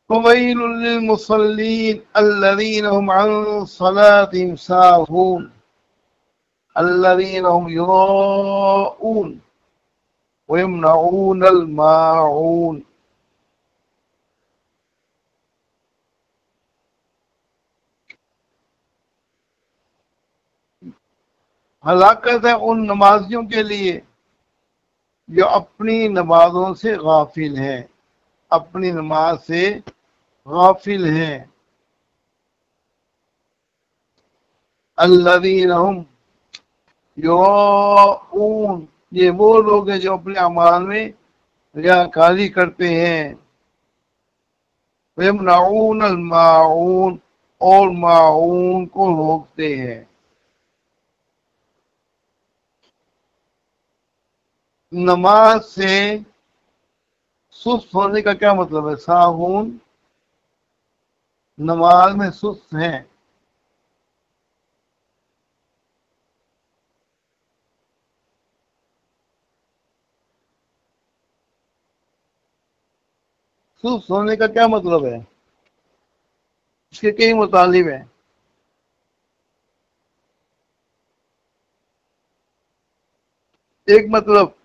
فويل للمصلين الذين هم عن صلاتهم ساهون الذين هم يراءون ويمنعون الماعون. ہلاکت ہے ان نمازیوں کے لیے جو اپنی نمازوں سے غافل ہیں، اپنی نماز سے غافل ہیں. الذین هم یراؤون، یہ وہ لوگ ہیں جو اپنے اعمال میں ریاکاری کرتے ہیں. وَيَمْنَعُونَ الْمَاعُونَ، اور معون کو روکتے ہیں. نماز سے سست ہونے کا کیا مطلب ہے؟ ساہون نماز میں سست ہیں. سست ہونے کا کیا مطلب ہے؟ اس کے کئی مطالب ہیں. ایک مطلب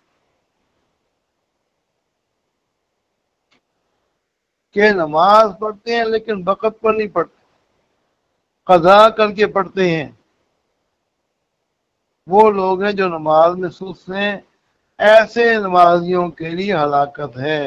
کہ نماز پڑھتے ہیں لیکن وقت پر نہیں پڑھتے، قضا کر کے پڑھتے ہیں. وہ لوگ ہیں جو نماز میں سست ہیں، ایسے نمازیوں کے لیے ہلاکت ہے.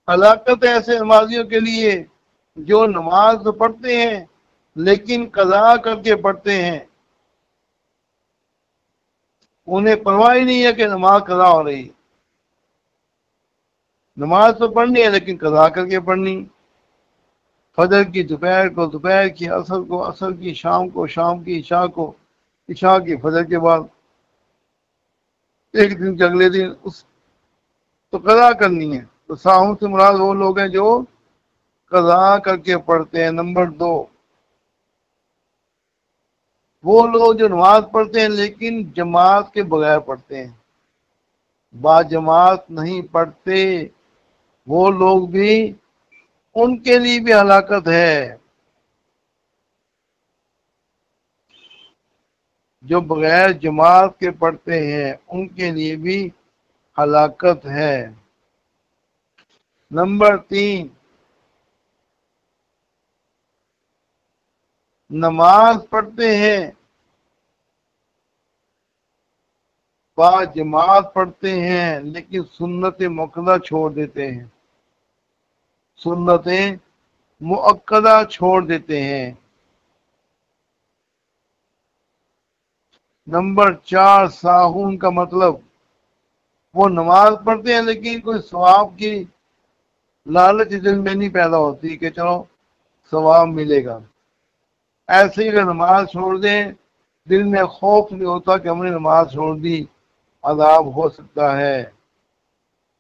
ہلاکت ہے ایسے نمازیوں کے لیے جو نماز تو پڑھتے ہیں لیکن قضا کر کے پڑھتے ہیں. انہیں پرواہ ہی نہیں ہے کہ نماز قضا ہو رہی. نماز تو پڑھنی ہے لیکن قضا کر کے پڑھنی. فجر کی دوپہر کو دوپہر کی، عصر کو عصر کی، شام کو شام کی، عشاء کو عشاء کی، فجر کے بعد ایک دن کے اگلے دن اس تو قضا کرنی ہے. تو ساہوں سے مراد وہ لوگ ہیں جو قضا کر کے پڑھتے ہیں. نمبر 2، وہ لوگ جو نماز پڑھتے ہیں لیکن جماعت کے بغیر پڑھتے ہیں، با جماعت نہیں پڑھتے، وہ لوگ بھی، ان کے لیے بھی ہلاکت ہے. جو بغیر جماعت کے پڑھتے ہیں ان کے لیے بھی ہلاکت ہے. نمبر 3، نماز پڑھتے ہیں، با جماعت پڑھتے ہیں لیکن سنت مؤکدہ چھوڑ دیتے ہیں، سنت مؤکدہ چھوڑ دیتے ہیں. نمبر 4، ساہون کا مطلب وہ نماز پڑھتے ہیں لیکن کوئی ثواب کی لالچ دل میں نہیں پیدا ہوتی کہ چلو ثواب ملے گا. ایسے ہی اگر نماز چھوڑ دیں، دل میں خوف نہیں ہوتا کہ ہم نے نماز چھوڑ دی، عذاب ہو سکتا ہے.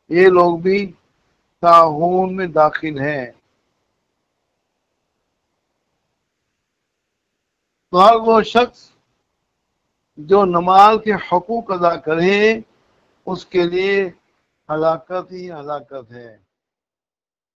یہ لوگ بھی ساہون میں داخل ہیں. تو ہر وہ شخص جو نماز کے حقوق ادا کرے اس کے لیے ہلاکت ہی ہلاکت ہے.